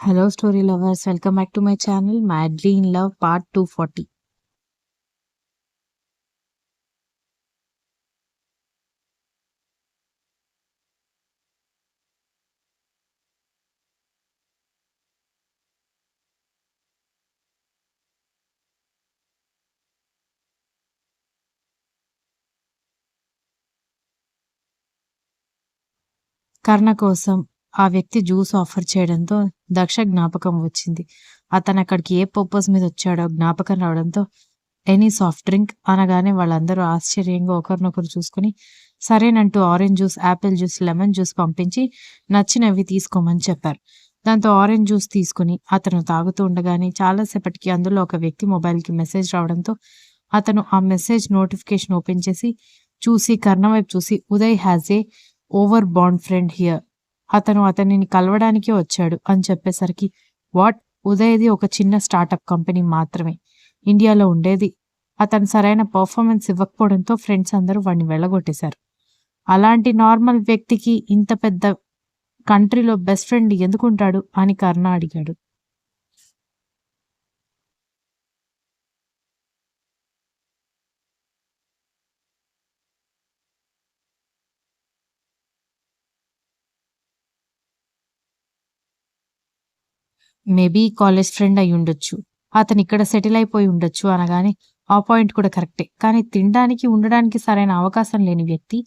Hello, story lovers. Welcome back to my channel, Madly in Love, part 240. కర్ణ కోసం ఆ వ్యక్తి juice offer చేయడంతో దక్ష జ్ఞాపకం వచ్చింది. అతను అక్కడికి ఏ పర్పస్ మీద వచ్చాడో జ్ఞాపకం రావడంతో ఎనీ సాఫ్ట్ డ్రింక్ అనగానే వాళ్ళందరూ ఆశ్చర్యంగా ఒకరినొకరు చూసుకుని సరేనంటూ orange juice, apple juice, lemon juice పంపించి నచ్చినవి తీసుకోమని చెప్పారు. దాంతో ఆరెంజ్ జ్యూస్ తీసుకుని అతను తాగుతూ ఉండగానే చాలాసేపటికి అందులో ఒక వ్యక్తి మొబైల్కి మెసేజ్ రావడంతో అతను ఆ మెసేజ్ నోటిఫికేషన్ ఓపెన్ చేసి చూసి కర్ణ వైపు చూసి Uday has a over bond friend here, అతను అతనిని కలవడానికే వచ్చాడు అని చెప్పేసరికి వాట్, ఉదయ్ది ఒక చిన్న స్టార్టప్ కంపెనీ మాత్రమే, ఇండియాలో ఉండేది. అతను సరైన పర్ఫార్మెన్స్ ఇవ్వకపోవడంతో ఫ్రెండ్స్ అందరూ వాడిని వెళ్ళగొట్టేశారు. అలాంటి నార్మల్ వ్యక్తికి ఇంత పెద్ద కంట్రీలో బెస్ట్ ఫ్రెండ్ ఎందుకుంటాడు అని కర్ణ అడిగాడు. మేబీ కాలేజ్ ఫ్రెండ్ అయి ఉండొచ్చు, అతను ఇక్కడ సెటిల్ అయిపోయి ఉండొచ్చు అనగానే ఆ పాయింట్ కూడా కరెక్టే. కానీ తినడానికి ఉండడానికి సరైన అవకాశం లేని వ్యక్తి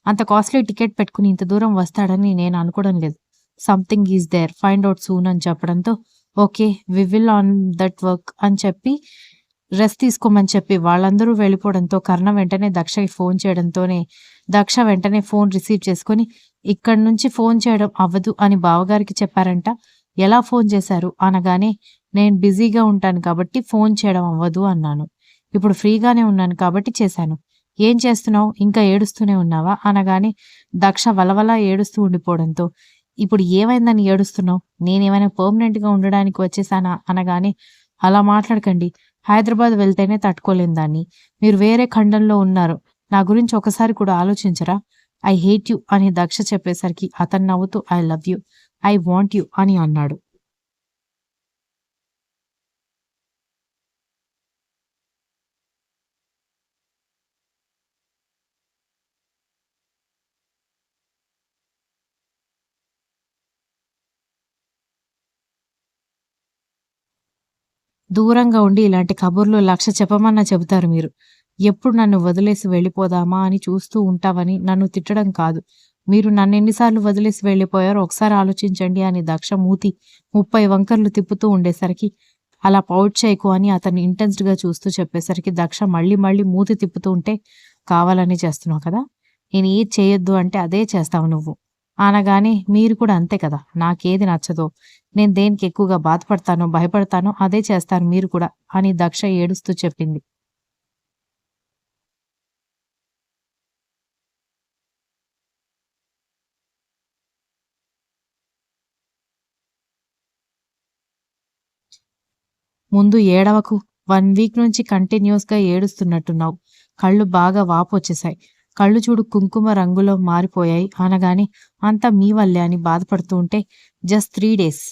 అంత కాస్ట్లీ టికెట్ పెట్టుకుని ఇంత దూరం వస్తాడని నేను అనుకోవడం లేదు. Something is there, find out soon అని చెప్పడంతో okay we will on that work అని చెప్పి రెస్ట్ తీసుకోమని చెప్పి వాళ్ళందరూ వెళ్ళిపోవడంతో కర్ణ వెంటనే దక్షకి ఫోన్ చేయడంతోనే దక్ష వెంటనే ఫోన్ రిసీవ్ చేసుకొని ఇక్కడి నుంచి ఫోన్ చేయడం అవ్వదు అని బావగారికి చెప్పారంట. ఎలా ఫోన్ చేశారు అనగానే నేను బిజీగా ఉంటాను కాబట్టి ఫోన్ చేయడం అవ్వదు అన్నాను. ఇప్పుడు ఫ్రీగానే ఉన్నాను కాబట్టి చేశాను. ఏం చేస్తున్నావు, ఇంకా ఏడుస్తూనే ఉన్నావా అనగానే దక్ష వలవలా ఏడుస్తూ ఉండిపోవడంతో ఇప్పుడు ఏమైందని ఏడుస్తున్నావు, నేనేమైనా పర్మనెంట్గా ఉండడానికి వచ్చేసానా అనగానే అలా మాట్లాడకండి, హైదరాబాద్ వెళ్తేనే తట్టుకోలేని దాన్ని, మీరు వేరే ఖండంలో ఉన్నారు, నా గురించి ఒకసారి కూడా ఆలోచించరా, ఐ హేట్ యు అని దక్ష చెప్పేసరికి అతను నవ్వుతూ I love you, I want you అని అన్నాడు. దూరంగా ఉండి ఇలాంటి కబుర్లు 1,00,000 చెప్పమన్నా చెబుతారు మీరు. ఎప్పుడు నన్ను వదిలేసి వెళ్ళిపోదామా అని చూస్తూ ఉంటావని నన్ను తిట్టడం కాదు. మీరు నన్నెన్నిసార్లు వదిలేసి వెళ్ళిపోయారో ఒకసారి ఆలోచించండి అని దక్ష మూతి 30 వంకర్లు తిప్పుతూ ఉండేసరికి అలా పౌట్ చేయకు అని అతన్ని ఇంటెన్స్డ్‌గా చూస్తూ చెప్పేసరికి దక్ష మళ్ళీ మళ్ళీ మూతి తిప్పుతూ ఉంటే కావాలని చేస్తున్నావు కదా! నేను ఏది చేయొద్దు అంటే అదే చేస్తావు నువ్వు అనగానే మీరు కూడా అంతే కదా! నాకేది నచ్చదో, నేను దేనికి ఎక్కువగా బాధపడతానో, భయపడతానో అదే చేస్తారు మీరు కూడా అని దక్ష ఏడుస్తూ చెప్పింది. ముందు ఏడవకు. 1 వీక్ నుంచి కంటిన్యూస్‌గా ఏడుస్తున్నట్టున్నావు. కళ్ళు బాగా వాపొచ్చేశాయి. కళ్ళు చూడు కుంకుమ రంగులో మారిపోయాయి అనగానే అంతా మీ వల్లే అని బాధపడుతూ ఉంటే జస్ట్ 3 డేస్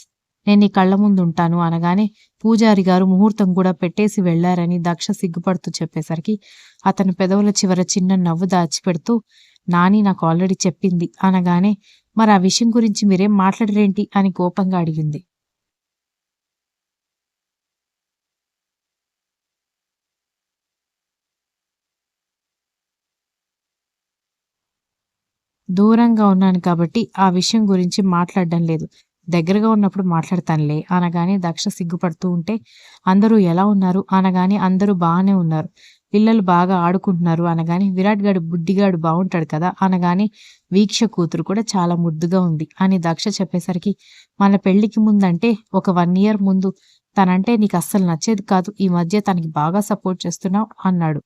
నేను నీ కళ్ళ ముందుంటాను అనగానే పూజారి గారు ముహూర్తం కూడా పెట్టేసి వెళ్లారని దక్ష సిగ్గుపడుతూ చెప్పేసరికి అతని పెదవుల చివర చిన్న నవ్వు దాచిపెడుతూ నాని నాకు ఆల్రెడీ చెప్పింది అనగానే మరి ఆ విషయం గురించి మీరేం మాట్లాడరేంటి అని కోపంగా అడిగింది. దూరంగా ఉన్నాను కాబట్టి ఆ విషయం గురించి మాట్లాడడం లేదు. దగ్గరగా ఉన్నప్పుడు మాట్లాడతానులే అనగానే దక్ష సిగ్గుపడుతూ ఉంటే అందరూ ఎలా ఉన్నారు అనగానే అందరూ బాగానే ఉన్నారు. పిల్లలు బాగా ఆడుకుంటున్నారు అనగానే విరాట్ గాడు బుడ్డిగాడు బాగుంటాడు కదా అనగానే వీక్ష కూతురు కూడా చాలా ముద్దుగా ఉంది అని దక్ష చెప్పేసరికి మన పెళ్లికి ముందంటే ఒక 1 ఇయర్ ముందు తనంటే నీకు అస్సలు నచ్చేది కాదు. ఈ మధ్య తనకి బాగా సపోర్ట్ చేస్తున్నావు అన్నాడు.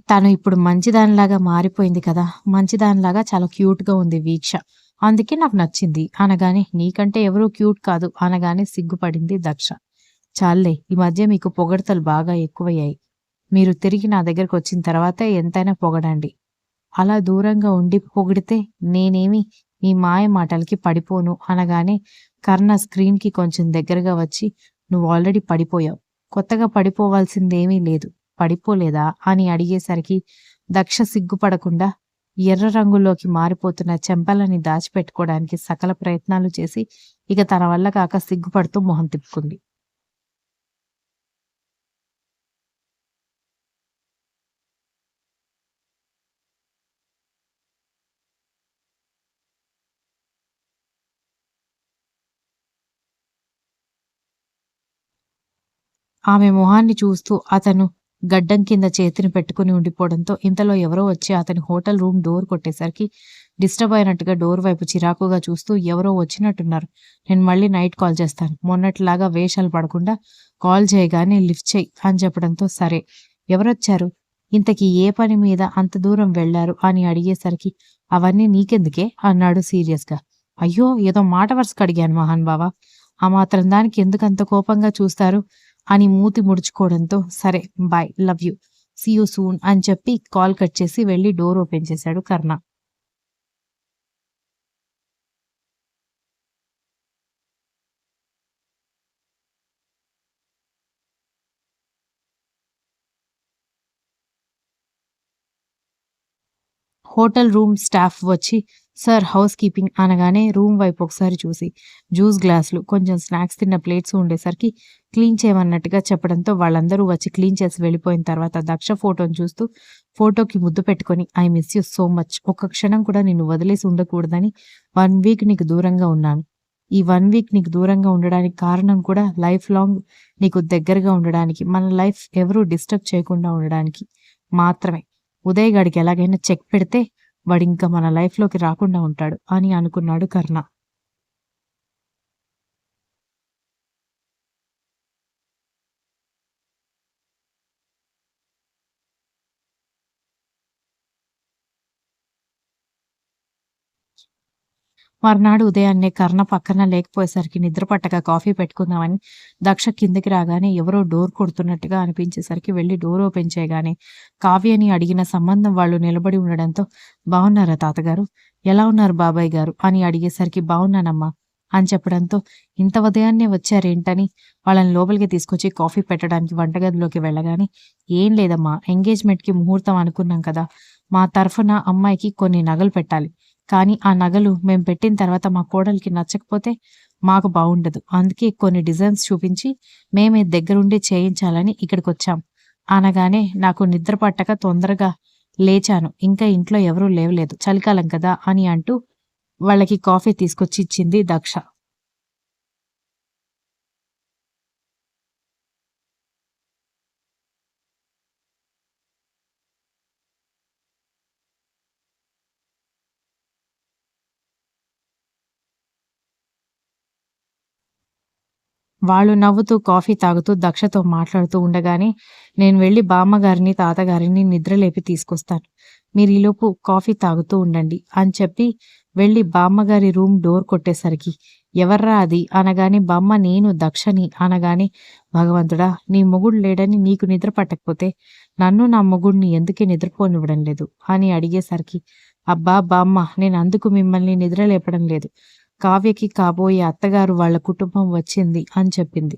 తను ఇప్పుడు మంచిదానిలాగా మారిపోయింది కదా! మంచిదానిలాగా చాలా క్యూట్‌గా ఉంది వీక్ష. అందుకే నాకు నచ్చింది అనగానే నీకంటే ఎవరు క్యూట్ కాదు అనగానే సిగ్గుపడింది దక్ష. చాల్లే ఈ మధ్య మీకు పొగడ్తలు బాగా ఎక్కువయ్యాయి. మీరు తిరిగి నా దగ్గరకొచ్చిన తర్వాతే ఎంతైనా పొగడండి. అలా దూరంగా ఉండి పొగిడితే నేనేమి మీ మాయ మాటలకి పడిపోను అనగానే కర్ణ స్క్రీన్‌కి కొంచెం దగ్గరగా వచ్చి నువ్వు ఆల్రెడీ పడిపోయావు. కొత్తగా పడిపోవాల్సిందేమీ లేదు. పడిపోలేదా? అని అడిగేసరికి దక్ష సిగ్గుపడకుండా ఎర్ర రంగులోకి మారిపోతున్న చెంపలని దాచిపెట్టుకోవడానికి సకల ప్రయత్నాలు చేసి ఇక తన వల్ల కాక సిగ్గుపడుతూ మొహం తిప్పుకుంది. ఆమె మొహాన్ని చూస్తూ అతను గడ్డం కింద చేతిని పెట్టుకుని ఉండిపోవడంతో ఇంతలో ఎవరో వచ్చి అతని హోటల్ రూమ్ డోర్ కొట్టేసరికి డిస్టర్బ్ అయినట్టుగా డోర్ వైపు చిరాకుగా చూస్తూ ఎవరో వచ్చినట్టున్నారు. నేను మళ్ళీ నైట్ కాల్ చేస్తాను. మొన్నట్లాగా వేషాలు పడకుండా కాల్ చేయగానే లిఫ్ట్ చెయ్యి అని చెప్పడంతో సరే. ఎవరొచ్చారు? ఇంతకీ ఏ పని మీద అంత దూరం వెళ్లారు అని అడిగేసరికి అవన్నీ నీకెందుకే అన్నాడు సీరియస్గా. అయ్యో ఏదో మాట వరుసకు అడిగాను మహాన్ బావా. ఆ మాత్రం దానికి ఎందుకంత కోపంగా చూస్తారు అని మూతి ముడుచుకోవడంతో సరే bye love you see you soon అని చెప్పి కాల్ కట్ చేసి వెళ్ళి డోర్ ఓపెన్ చేశాడు కర్ణ. హోటల్ రూమ్ స్టాఫ్ వచ్చి సార్ హౌస్ కీపింగ్ అనగానే రూమ్ వైపు ఒకసారి చూసి జ్యూస్ గ్లాసులు కొంచెం స్నాక్స్ తిన్న ప్లేట్స్ ఉండేసరికి క్లీన్ చేయమన్నట్టుగా చెప్పడంతో వాళ్ళందరూ వచ్చి క్లీన్ చేసి వెళ్ళిపోయిన తర్వాత దక్ష ఫోటోని చూస్తూ ఫోటోకి ముద్దు పెట్టుకొని I miss you so much. ఒక్క క్షణం కూడా నిన్ను వదిలేసి ఉండకూడదని 1 వీక్ నీకు దూరంగా ఉన్నాను. ఈ 1 వీక్ నీకు దూరంగా ఉండడానికి కారణం కూడా లైఫ్ లాంగ్ నీకు దగ్గరగా ఉండడానికి, మన లైఫ్ ఎవరూ డిస్టర్బ్ చేయకుండా ఉండడానికి మాత్రమే. ఉదయ్ గాడికి ఎలాగైనా చెక్ పెడితే వాడింకా మన లైఫ్‌లోకి రాకుండా ఉంటాడు అని అనుకున్నాడు కర్ణ. మర్నాడు ఉదయాన్నే కర్ణ పక్కన లేకపోయేసరికి నిద్ర పట్టక కాఫీ పెట్టుకుందామని దక్ష కిందకి రాగానే ఎవరో డోర్ కొడుతున్నట్టుగా అనిపించేసరికి వెళ్ళి డోర్ ఓపెన్ చేయగానే కావ్యని అడిగిన సంబంధం వాళ్ళు నిలబడి ఉండడంతో బాగున్నారా తాతగారు? ఎలా ఉన్నారు బాబాయ్ గారు? అని అడిగేసరికి బాగున్నానమ్మా అని చెప్పడంతో ఇంత ఉదయాన్నే వచ్చారేంటని వాళ్ళని లోపలికి తీసుకొచ్చి కాఫీ పెట్టడానికి వంటగదిలోకి వెళ్ళగానే ఏం లేదమ్మా ఎంగేజ్మెంట్‌కి ముహూర్తం అనుకున్నాం కదా! మా తరఫున అమ్మాయికి కొన్ని నగలు పెట్టాలి. కానీ ఆ నగలు మేం పెట్టిన తర్వాత మా కోడలికి నచ్చకపోతే మాకు బావుండదు. అందుకే కొన్ని డిజైన్స్ చూపించి మేమే దగ్గరుండి చేయించాలని ఇక్కడికొచ్చాం అనగానే నాకు నిద్ర పట్టక తొందరగా లేచాను. ఇంకా ఇంట్లో ఎవరూ లేవలేదు. చలికాలం కదా అని అంటూ వాళ్ళకి కాఫీ తీసుకొచ్చి ఇచ్చింది దక్ష. 'వాళ్ళు నవ్వుతూ కాఫీ తాగుతూ దక్షతో మాట్లాడుతూ ఉండగానే నేను వెళ్లి బామ్మగారిని, తాతగారిని నిద్రలేపి తీసుకొస్తాను. మీరీలోపు కాఫీ తాగుతూ ఉండండి' అని చెప్పి వెళ్లి బామ్మగారి రూమ్ డోర్ కొట్టేసరికి 'ఎవర్రా అది' అనగానే బామ్మ 'నేను దక్షని' అనగానే 'భగవంతుడా! నీ మొగుడు లేడని నీకు నిద్ర పట్టకపోతే నన్ను నా మొగుడిని ఎందుకే నిద్రపోనివ్వడం లేదు' అని అడిగేసరికి 'అబ్బా బామ్మ నేనందుకు మిమ్మల్ని నిద్రలేపడం లేదు. కావ్యకి కాబోయే అత్తగారు వాళ్ళ కుటుంబం వచ్చింది' అని చెప్పింది.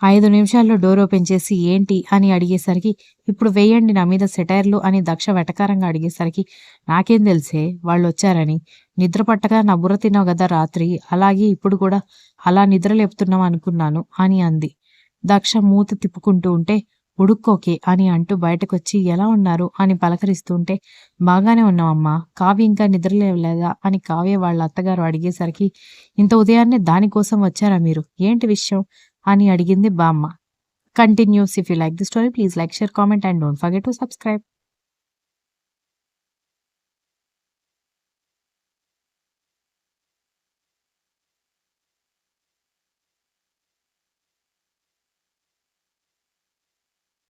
5 నిమిషాల్లో డోర్ ఓపెన్ చేసి ఏంటి అని అడిగేసరికి 'ఇప్పుడు వేయండి నా మీద సెటైర్లు' అని దక్ష వెటకారంగా అడిగేసరికి 'నాకేం తెలుసే వాళ్ళొచ్చారని. నిద్ర పట్టక నా బుర్ర తిన్నావు గదా రాత్రి. అలాగే ఇప్పుడు కూడా అలా నిద్ర లేపుతున్నావు అనుకున్నాను' అని అంది. దక్ష మూతి తిప్పుకుంటూ ఉంటే 'ఉడుక్కోకే' అని అంటూ బయటకొచ్చి 'ఎలా ఉన్నారు' అని పలకరిస్తుంటే 'బాగానే ఉన్నామమ్మా. కావ్య ఇంకా నిద్ర లేవలేదా' అని కావ్య వాళ్ళ అత్తగారు అడిగేసరికి 'ఇంత ఉదయాన్నే దానికోసం వచ్చారా మీరు? ఏంటి విషయం?' అని అడిగింది బామ్మ. Continuous. If you like the story please like, share, comment and don't forget to subscribe.